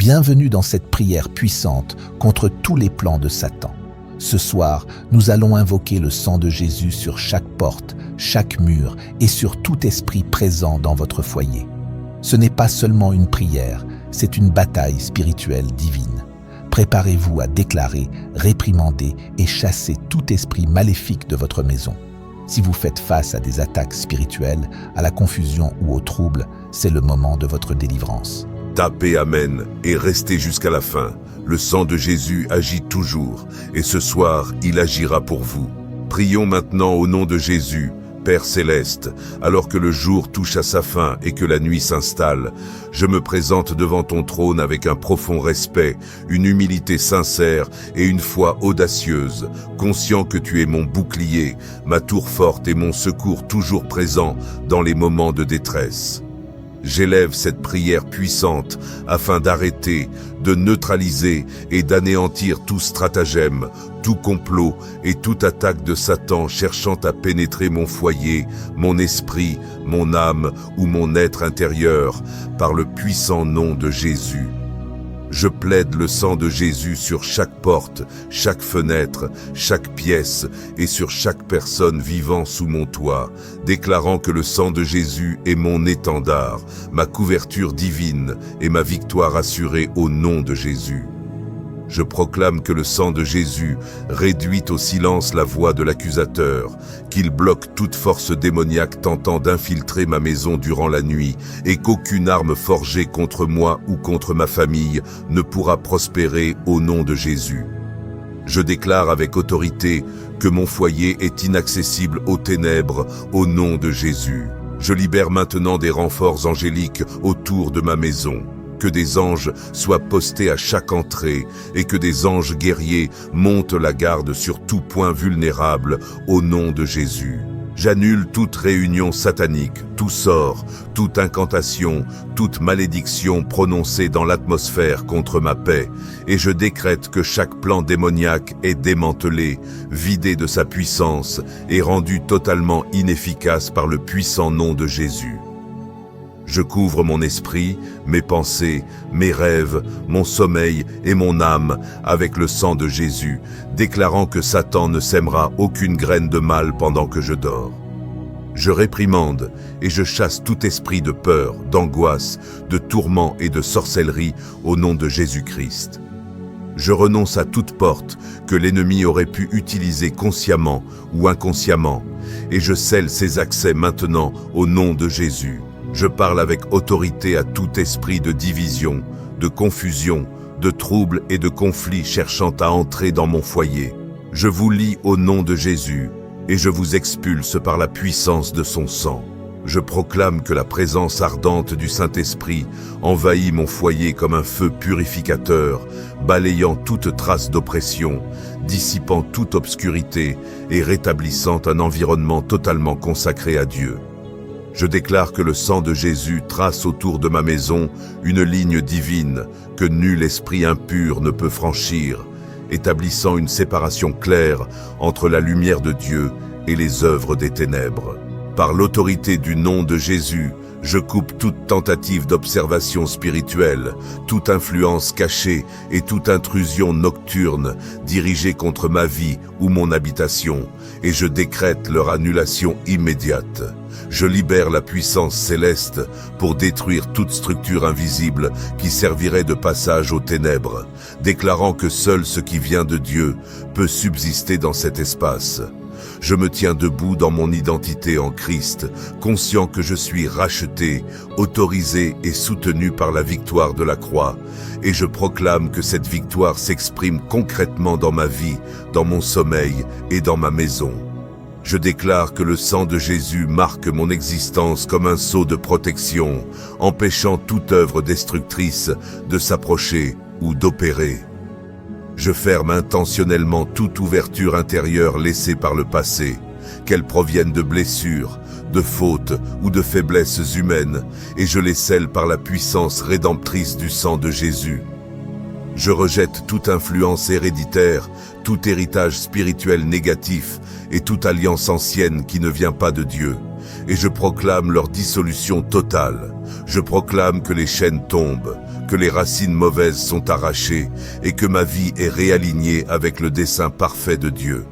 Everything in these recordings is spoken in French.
Bienvenue dans cette prière puissante contre tous les plans de Satan. Ce soir, nous allons invoquer le sang de Jésus sur chaque porte, chaque mur et sur tout esprit présent dans votre foyer. Ce n'est pas seulement une prière, c'est une bataille spirituelle divine. Préparez-vous à déclarer, réprimander et chasser tout esprit maléfique de votre maison. Si vous faites face à des attaques spirituelles, à la confusion ou au trouble, c'est le moment de votre délivrance. Tapez Amen et restez jusqu'à la fin. Le sang de Jésus agit toujours et ce soir, il agira pour vous. Prions maintenant au nom de Jésus, Père Céleste, alors que le jour touche à sa fin et que la nuit s'installe. Je me présente devant ton trône avec un profond respect, une humilité sincère et une foi audacieuse, conscient que tu es mon bouclier, ma tour forte et mon secours toujours présent dans les moments de détresse. J'élève cette prière puissante afin d'arrêter, de neutraliser et d'anéantir tout stratagème, tout complot et toute attaque de Satan cherchant à pénétrer mon foyer, mon esprit, mon âme ou mon être intérieur par le puissant nom de Jésus. Je plaide le sang de Jésus sur chaque porte, chaque fenêtre, chaque pièce et sur chaque personne vivant sous mon toit, déclarant que le sang de Jésus est mon étendard, ma couverture divine et ma victoire assurée au nom de Jésus. Je proclame que le sang de Jésus réduit au silence la voix de l'accusateur, qu'il bloque toute force démoniaque tentant d'infiltrer ma maison durant la nuit et qu'aucune arme forgée contre moi ou contre ma famille ne pourra prospérer au nom de Jésus. Je déclare avec autorité que mon foyer est inaccessible aux ténèbres au nom de Jésus. Je libère maintenant des renforts angéliques autour de ma maison. Que des anges soient postés à chaque entrée et que des anges guerriers montent la garde sur tout point vulnérable au nom de Jésus. J'annule toute réunion satanique, tout sort, toute incantation, toute malédiction prononcée dans l'atmosphère contre ma paix, et je décrète que chaque plan démoniaque est démantelé, vidé de sa puissance et rendu totalement inefficace par le puissant nom de Jésus. Je couvre mon esprit, mes pensées, mes rêves, mon sommeil et mon âme avec le sang de Jésus, déclarant que Satan ne sèmera aucune graine de mal pendant que je dors. Je réprimande et je chasse tout esprit de peur, d'angoisse, de tourment et de sorcellerie au nom de Jésus-Christ. Je renonce à toute porte que l'ennemi aurait pu utiliser consciemment ou inconsciemment, et je scelle ses accès maintenant au nom de Jésus. Je parle avec autorité à tout esprit de division, de confusion, de trouble et de conflit cherchant à entrer dans mon foyer. Je vous lie au nom de Jésus et je vous expulse par la puissance de son sang. Je proclame que la présence ardente du Saint-Esprit envahit mon foyer comme un feu purificateur, balayant toute trace d'oppression, dissipant toute obscurité et rétablissant un environnement totalement consacré à Dieu. Je déclare que le sang de Jésus trace autour de ma maison une ligne divine que nul esprit impur ne peut franchir, établissant une séparation claire entre la lumière de Dieu et les œuvres des ténèbres. Par l'autorité du nom de Jésus, je coupe toute tentative d'observation spirituelle, toute influence cachée et toute intrusion nocturne dirigée contre ma vie ou mon habitation, et je décrète leur annulation immédiate. Je libère la puissance céleste pour détruire toute structure invisible qui servirait de passage aux ténèbres, déclarant que seul ce qui vient de Dieu peut subsister dans cet espace. Je me tiens debout dans mon identité en Christ, conscient que je suis racheté, autorisé et soutenu par la victoire de la croix, et je proclame que cette victoire s'exprime concrètement dans ma vie, dans mon sommeil et dans ma maison. Je déclare que le sang de Jésus marque mon existence comme un sceau de protection, empêchant toute œuvre destructrice de s'approcher ou d'opérer. Je ferme intentionnellement toute ouverture intérieure laissée par le passé, qu'elle provienne de blessures, de fautes ou de faiblesses humaines, et je les scelle par la puissance rédemptrice du sang de Jésus. Je rejette toute influence héréditaire, tout héritage spirituel négatif et toute alliance ancienne qui ne vient pas de Dieu. Et je proclame leur dissolution totale. Je proclame que les chaînes tombent, que les racines mauvaises sont arrachées et que ma vie est réalignée avec le dessein parfait de Dieu.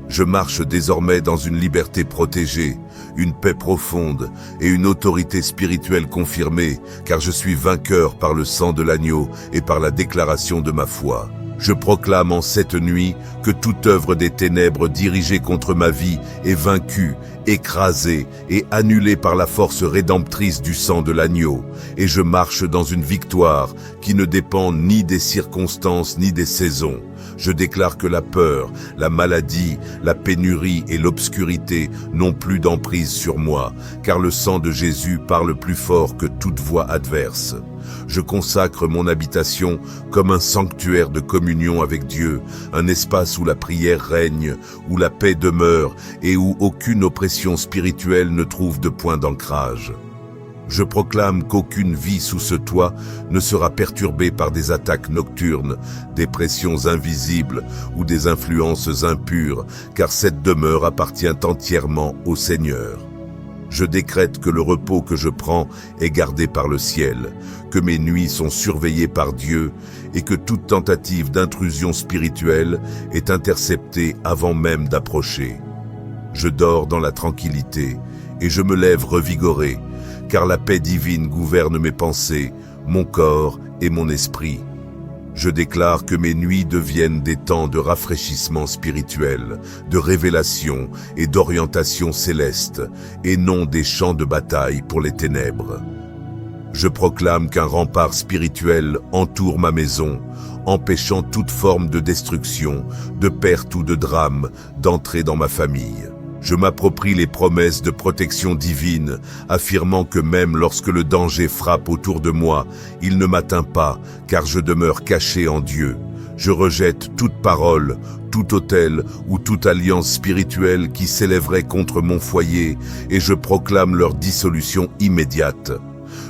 Je marche désormais dans une liberté protégée, une paix profonde et une autorité spirituelle confirmée, car je suis vainqueur par le sang de l'agneau et par la déclaration de ma foi. Je proclame en cette nuit que toute œuvre des ténèbres dirigée contre ma vie est vaincue, écrasée et annulée par la force rédemptrice du sang de l'agneau, et je marche dans une victoire qui ne dépend ni des circonstances ni des saisons. Je déclare que la peur, la maladie, la pénurie et l'obscurité n'ont plus d'emprise sur moi, car le sang de Jésus parle plus fort que toute voix adverse. Je consacre mon habitation comme un sanctuaire de communion avec Dieu, un espace où la prière règne, où la paix demeure et où aucune oppression spirituelle ne trouve de point d'ancrage. Je proclame qu'aucune vie sous ce toit ne sera perturbée par des attaques nocturnes, des pressions invisibles ou des influences impures, car cette demeure appartient entièrement au Seigneur. Je décrète que le repos que je prends est gardé par le ciel, que mes nuits sont surveillées par Dieu et que toute tentative d'intrusion spirituelle est interceptée avant même d'approcher. Je dors dans la tranquillité et je me lève revigoré, car la paix divine gouverne mes pensées, mon corps et mon esprit. Je déclare que mes nuits deviennent des temps de rafraîchissement spirituel, de révélation et d'orientation céleste, et non des champs de bataille pour les ténèbres. Je proclame qu'un rempart spirituel entoure ma maison, empêchant toute forme de destruction, de perte ou de drame d'entrer dans ma famille. Je m'approprie les promesses de protection divine, affirmant que même lorsque le danger frappe autour de moi, il ne m'atteint pas, car je demeure caché en Dieu. Je rejette toute parole, tout autel ou toute alliance spirituelle qui s'élèverait contre mon foyer, et je proclame leur dissolution immédiate.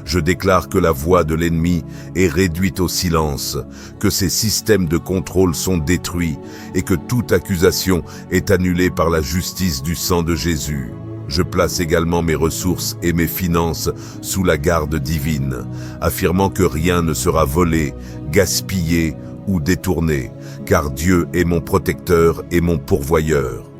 Je déclare que la voix de l'ennemi est réduite au silence, que ses systèmes de contrôle sont détruits et que toute accusation est annulée par la justice du sang de Jésus. Je place également mes ressources et mes finances sous la garde divine, affirmant que rien ne sera volé, gaspillé ou détourné, car Dieu est mon protecteur et mon pourvoyeur.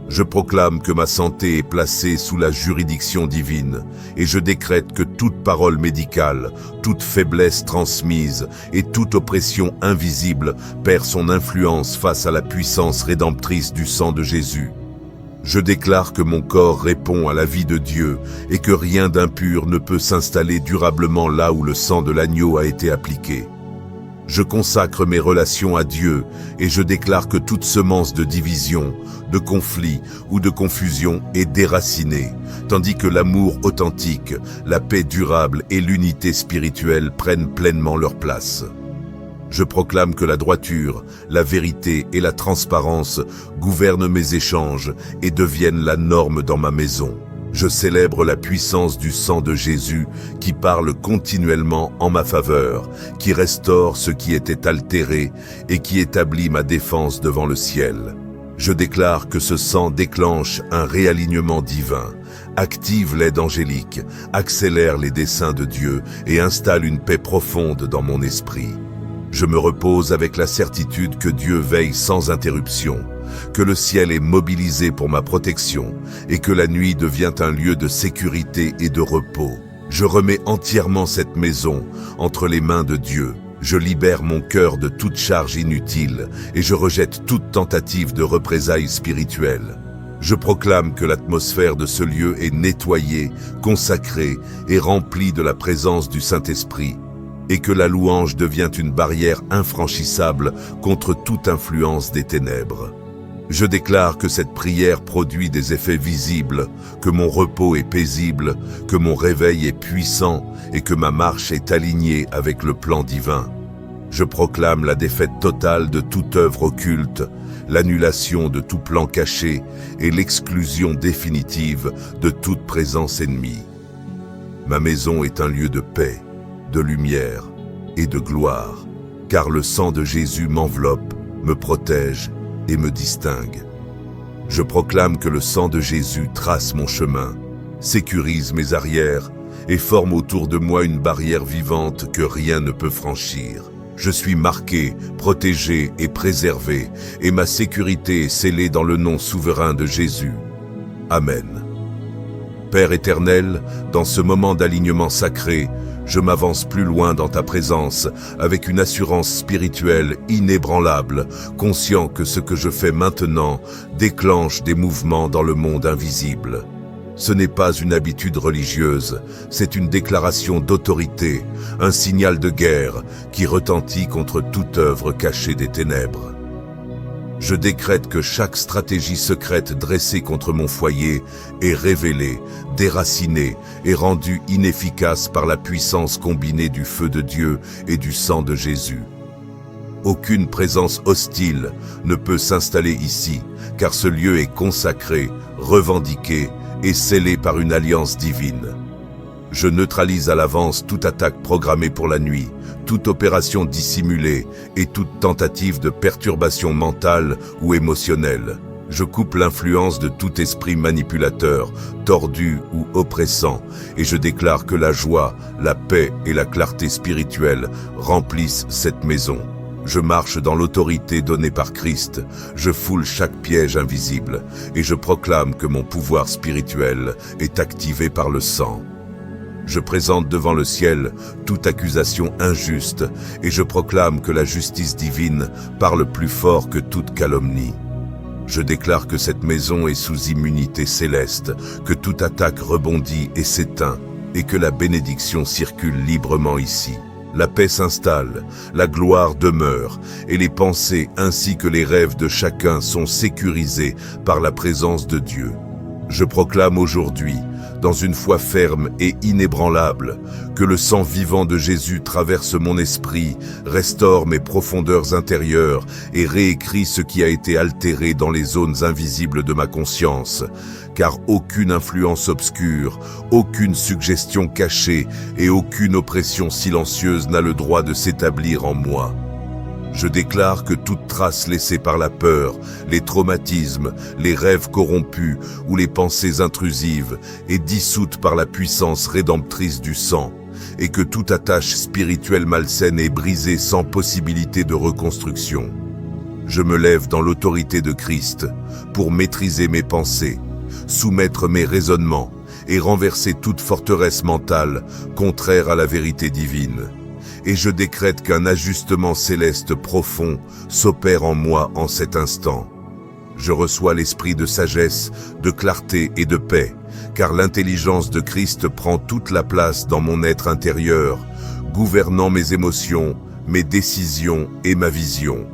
Je proclame que ma santé est placée sous la juridiction divine et je décrète que toute parole médicale, toute faiblesse transmise et toute oppression invisible perd son influence face à la puissance rédemptrice du sang de Jésus. Je déclare que mon corps répond à la vie de Dieu et que rien d'impur ne peut s'installer durablement là où le sang de l'agneau a été appliqué. Je consacre mes relations à Dieu et je déclare que toute semence de division, de conflit ou de confusion est déracinée, tandis que l'amour authentique, la paix durable et l'unité spirituelle prennent pleinement leur place. Je proclame que la droiture, la vérité et la transparence gouvernent mes échanges et deviennent la norme dans ma maison. Je célèbre la puissance du sang de Jésus qui parle continuellement en ma faveur, qui restaure ce qui était altéré et qui établit ma défense devant le ciel. Je déclare que ce sang déclenche un réalignement divin, active l'aide angélique, accélère les desseins de Dieu et installe une paix profonde dans mon esprit. Je me repose avec la certitude que Dieu veille sans interruption, que le ciel est mobilisé pour ma protection et que la nuit devient un lieu de sécurité et de repos. Je remets entièrement cette maison entre les mains de Dieu. Je libère mon cœur de toute charge inutile et je rejette toute tentative de représailles spirituelles. Je proclame que l'atmosphère de ce lieu est nettoyée, consacrée et remplie de la présence du Saint-Esprit, et que la louange devient une barrière infranchissable contre toute influence des ténèbres. Je déclare que cette prière produit des effets visibles, que mon repos est paisible, que mon réveil est puissant et que ma marche est alignée avec le plan divin. Je proclame la défaite totale de toute œuvre occulte, l'annulation de tout plan caché et l'exclusion définitive de toute présence ennemie. Ma maison est un lieu de paix, de lumière et de gloire, car le sang de Jésus m'enveloppe, me protège et me distingue. Je proclame que le sang de Jésus trace mon chemin, sécurise mes arrières et forme autour de moi une barrière vivante que rien ne peut franchir. Je suis marqué, protégé et préservé, et ma sécurité est scellée dans le nom souverain de Jésus. Amen. Père éternel, dans ce moment d'alignement sacré, je m'avance plus loin dans ta présence, avec une assurance spirituelle inébranlable, conscient que ce que je fais maintenant déclenche des mouvements dans le monde invisible. Ce n'est pas une habitude religieuse, c'est une déclaration d'autorité, un signal de guerre qui retentit contre toute œuvre cachée des ténèbres. Je décrète que chaque stratégie secrète dressée contre mon foyer est révélée, déracinée et rendue inefficace par la puissance combinée du feu de Dieu et du sang de Jésus. Aucune présence hostile ne peut s'installer ici, car ce lieu est consacré, revendiqué et scellé par une alliance divine. Je neutralise à l'avance toute attaque programmée pour la nuit, toute opération dissimulée et toute tentative de perturbation mentale ou émotionnelle. Je coupe l'influence de tout esprit manipulateur, tordu ou oppressant, et je déclare que la joie, la paix et la clarté spirituelle remplissent cette maison. Je marche dans l'autorité donnée par Christ, je foule chaque piège invisible, et je proclame que mon pouvoir spirituel est activé par le sang. Je présente devant le ciel toute accusation injuste, et je proclame que la justice divine parle plus fort que toute calomnie. Je déclare que cette maison est sous immunité céleste, que toute attaque rebondit et s'éteint, et que la bénédiction circule librement ici. La paix s'installe, la gloire demeure, et les pensées ainsi que les rêves de chacun sont sécurisés par la présence de Dieu. Je proclame aujourd'hui, dans une foi ferme et inébranlable, que le sang vivant de Jésus traverse mon esprit, restaure mes profondeurs intérieures et réécrit ce qui a été altéré dans les zones invisibles de ma conscience, car aucune influence obscure, aucune suggestion cachée et aucune oppression silencieuse n'a le droit de s'établir en moi. Je déclare que toute trace laissée par la peur, les traumatismes, les rêves corrompus ou les pensées intrusives est dissoute par la puissance rédemptrice du sang, et que toute attache spirituelle malsaine est brisée sans possibilité de reconstruction. Je me lève dans l'autorité de Christ pour maîtriser mes pensées, soumettre mes raisonnements et renverser toute forteresse mentale contraire à la vérité divine. Et je décrète qu'un ajustement céleste profond s'opère en moi en cet instant. Je reçois l'esprit de sagesse, de clarté et de paix, car l'intelligence de Christ prend toute la place dans mon être intérieur, gouvernant mes émotions, mes décisions et ma vision.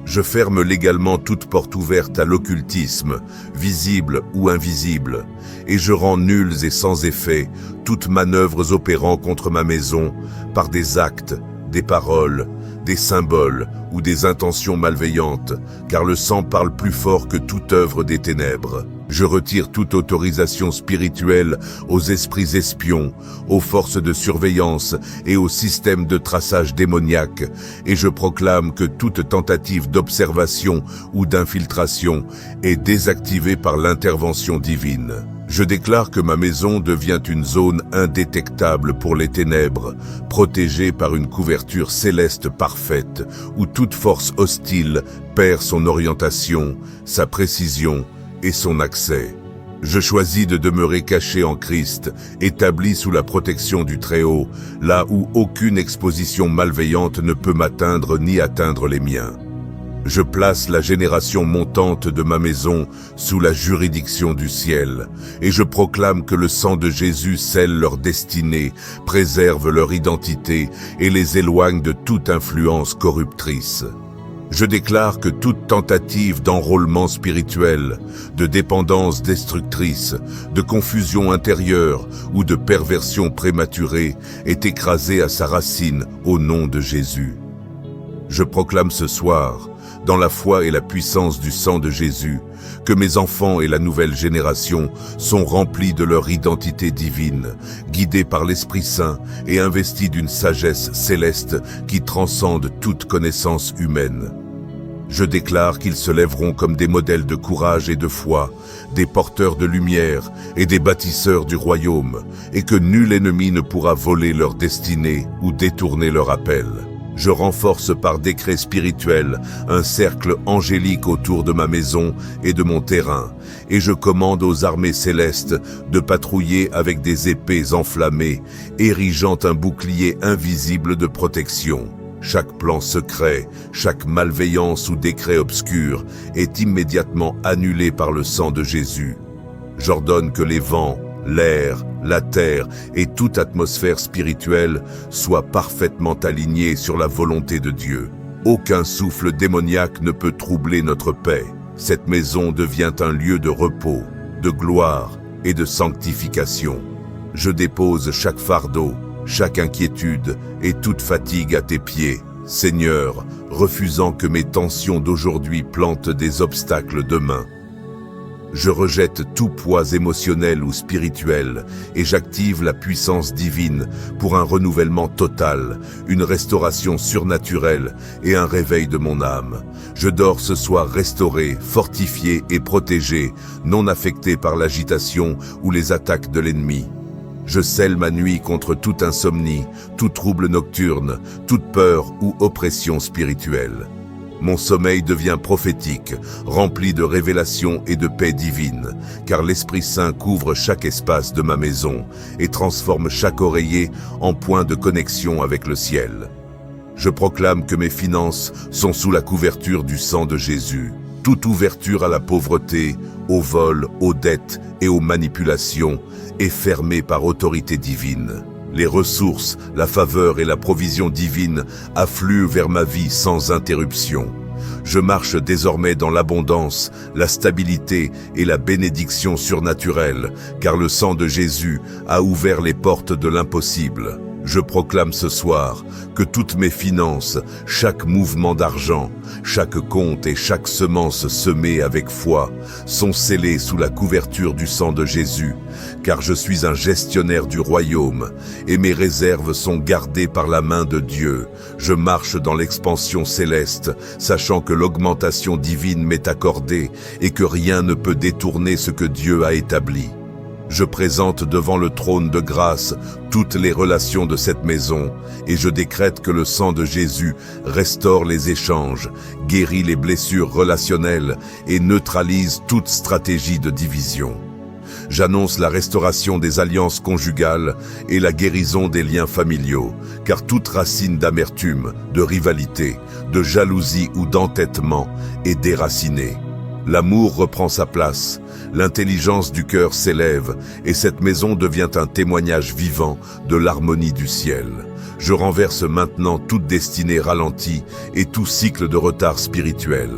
Je ferme légalement toute porte ouverte à l'occultisme, visible ou invisible, et je rends nulles et sans effet toutes manœuvres opérant contre ma maison par des actes, des paroles, des symboles ou des intentions malveillantes, car le sang parle plus fort que toute œuvre des ténèbres. Je retire toute autorisation spirituelle aux esprits espions, aux forces de surveillance et aux systèmes de traçage démoniaque, et je proclame que toute tentative d'observation ou d'infiltration est désactivée par l'intervention divine. Je déclare que ma maison devient une zone indétectable pour les ténèbres, protégée par une couverture céleste parfaite, où toute force hostile perd son orientation, sa précision et son accès. Je choisis de demeurer caché en Christ, établi sous la protection du Très-Haut, là où aucune exposition malveillante ne peut m'atteindre ni atteindre les miens. Je place la génération montante de ma maison sous la juridiction du ciel, et je proclame que le sang de Jésus scelle leur destinée, préserve leur identité et les éloigne de toute influence corruptrice. Je déclare que toute tentative d'enrôlement spirituel, de dépendance destructrice, de confusion intérieure ou de perversion prématurée est écrasée à sa racine au nom de Jésus. Je proclame ce soir, dans la foi et la puissance du sang de Jésus, que mes enfants et la nouvelle génération sont remplis de leur identité divine, guidés par l'Esprit Saint et investis d'une sagesse céleste qui transcende toute connaissance humaine. Je déclare qu'ils se lèveront comme des modèles de courage et de foi, des porteurs de lumière et des bâtisseurs du royaume, et que nul ennemi ne pourra voler leur destinée ou détourner leur appel. Je renforce par décret spirituel un cercle angélique autour de ma maison et de mon terrain, et je commande aux armées célestes de patrouiller avec des épées enflammées, érigeant un bouclier invisible de protection. Chaque plan secret, chaque malveillance ou décret obscur est immédiatement annulé par le sang de Jésus. J'ordonne que les vents, l'air, la terre et toute atmosphère spirituelle soient parfaitement alignés sur la volonté de Dieu. Aucun souffle démoniaque ne peut troubler notre paix. Cette maison devient un lieu de repos, de gloire et de sanctification. Je dépose chaque fardeau, chaque inquiétude et toute fatigue à tes pieds, Seigneur, refusant que mes tensions d'aujourd'hui plantent des obstacles demain. Je rejette tout poids émotionnel ou spirituel et j'active la puissance divine pour un renouvellement total, une restauration surnaturelle et un réveil de mon âme. Je dors ce soir restauré, fortifié et protégé, non affecté par l'agitation ou les attaques de l'ennemi. Je scelle ma nuit contre toute insomnie, tout trouble nocturne, toute peur ou oppression spirituelle. Mon sommeil devient prophétique, rempli de révélations et de paix divine, car l'Esprit Saint couvre chaque espace de ma maison et transforme chaque oreiller en point de connexion avec le ciel. Je proclame que mes finances sont sous la couverture du sang de Jésus. Toute ouverture à la pauvreté, au vol, aux dettes et aux manipulations est fermée par autorité divine. Les ressources, la faveur et la provision divine affluent vers ma vie sans interruption. Je marche désormais dans l'abondance, la stabilité et la bénédiction surnaturelle, car le sang de Jésus a ouvert les portes de l'impossible. Je proclame ce soir que toutes mes finances, chaque mouvement d'argent, chaque compte et chaque semence semée avec foi sont scellées sous la couverture du sang de Jésus, car je suis un gestionnaire du royaume et mes réserves sont gardées par la main de Dieu. Je marche dans l'expansion céleste, sachant que l'augmentation divine m'est accordée et que rien ne peut détourner ce que Dieu a établi. Je présente devant le trône de grâce toutes les relations de cette maison et je décrète que le sang de Jésus restaure les échanges, guérit les blessures relationnelles et neutralise toute stratégie de division. J'annonce la restauration des alliances conjugales et la guérison des liens familiaux, car toute racine d'amertume, de rivalité, de jalousie ou d'entêtement est déracinée. L'amour reprend sa place, l'intelligence du cœur s'élève et cette maison devient un témoignage vivant de l'harmonie du ciel. Je renverse maintenant toute destinée ralentie et tout cycle de retard spirituel.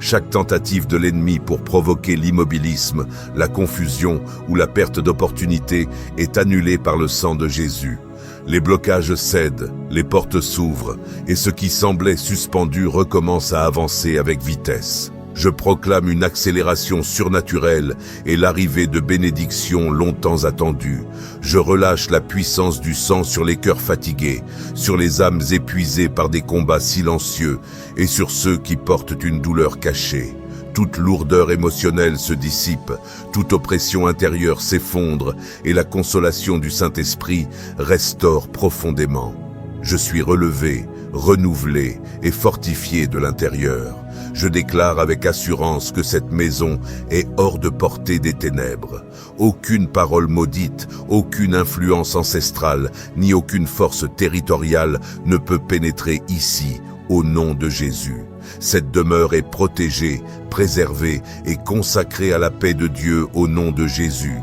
Chaque tentative de l'ennemi pour provoquer l'immobilisme, la confusion ou la perte d'opportunité est annulée par le sang de Jésus. Les blocages cèdent, les portes s'ouvrent et ce qui semblait suspendu recommence à avancer avec vitesse. Je proclame une accélération surnaturelle et l'arrivée de bénédictions longtemps attendues. Je relâche la puissance du sang sur les cœurs fatigués, sur les âmes épuisées par des combats silencieux et sur ceux qui portent une douleur cachée. Toute lourdeur émotionnelle se dissipe, toute oppression intérieure s'effondre et la consolation du Saint-Esprit restaure profondément. Je suis relevé, renouvelé et fortifié de l'intérieur. Je déclare avec assurance que cette maison est hors de portée des ténèbres. Aucune parole maudite, aucune influence ancestrale, ni aucune force territoriale ne peut pénétrer ici, au nom de Jésus. Cette demeure est protégée, préservée et consacrée à la paix de Dieu au nom de Jésus.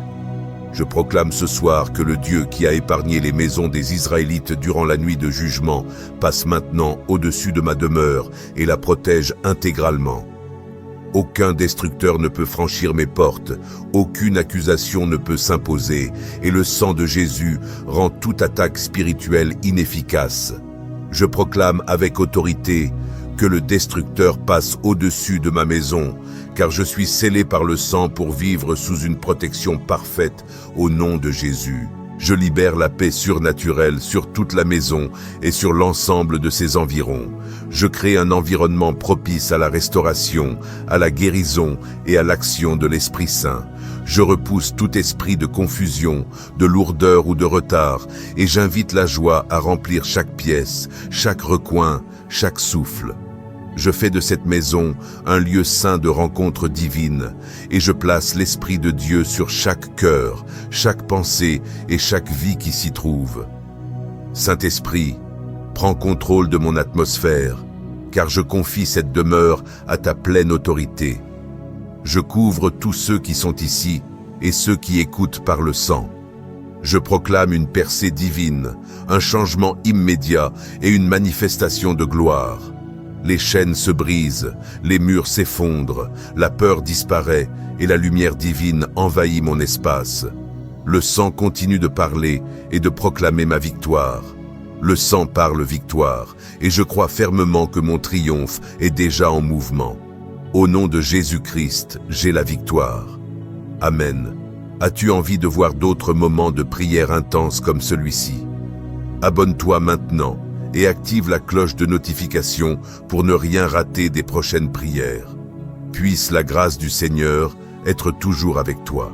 Je proclame ce soir que le Dieu qui a épargné les maisons des Israélites durant la nuit de jugement passe maintenant au-dessus de ma demeure et la protège intégralement. Aucun destructeur ne peut franchir mes portes, aucune accusation ne peut s'imposer, et le sang de Jésus rend toute attaque spirituelle inefficace. Je proclame avec autorité que le destructeur passe au-dessus de ma maison, car je suis scellé par le sang pour vivre sous une protection parfaite au nom de Jésus. Je libère la paix surnaturelle sur toute la maison et sur l'ensemble de ses environs. Je crée un environnement propice à la restauration, à la guérison et à l'action de l'Esprit Saint. Je repousse tout esprit de confusion, de lourdeur ou de retard, et j'invite la joie à remplir chaque pièce, chaque recoin, chaque souffle. Je fais de cette maison un lieu saint de rencontre divine, et je place l'Esprit de Dieu sur chaque cœur, chaque pensée et chaque vie qui s'y trouve. Saint-Esprit, prends contrôle de mon atmosphère, car je confie cette demeure à ta pleine autorité. Je couvre tous ceux qui sont ici et ceux qui écoutent par le sang. Je proclame une percée divine, un changement immédiat et une manifestation de gloire. Les chaînes se brisent, les murs s'effondrent, la peur disparaît et la lumière divine envahit mon espace. Le sang continue de parler et de proclamer ma victoire. Le sang parle victoire et je crois fermement que mon triomphe est déjà en mouvement. Au nom de Jésus-Christ, j'ai la victoire. Amen. As-tu envie de voir d'autres moments de prière intense comme celui-ci? Abonne-toi maintenant et active la cloche de notification pour ne rien rater des prochaines prières. Puisse la grâce du Seigneur être toujours avec toi.